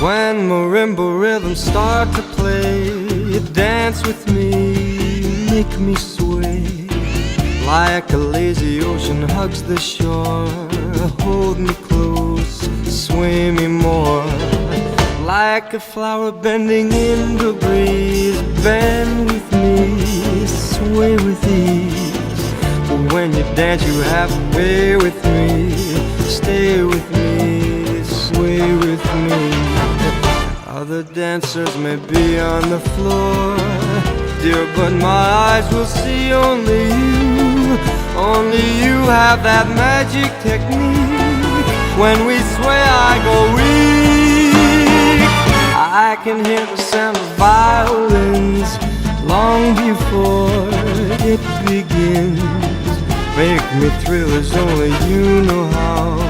When marimba rhythms start to play, you dance with me, make me sway. Like a lazy ocean hugs the shore, hold me close, sway me more. Like a flower bending in the breeze, bend with me, sway with ease. But when you dance you have to be with me, stay with me, sway with me. Other dancers may be on the floor, dear, but my eyes will see only you. Only you have that magic technique. When we sway I go weak. I can hear the sound of violins long before it begins. Make me thrill as only you know how.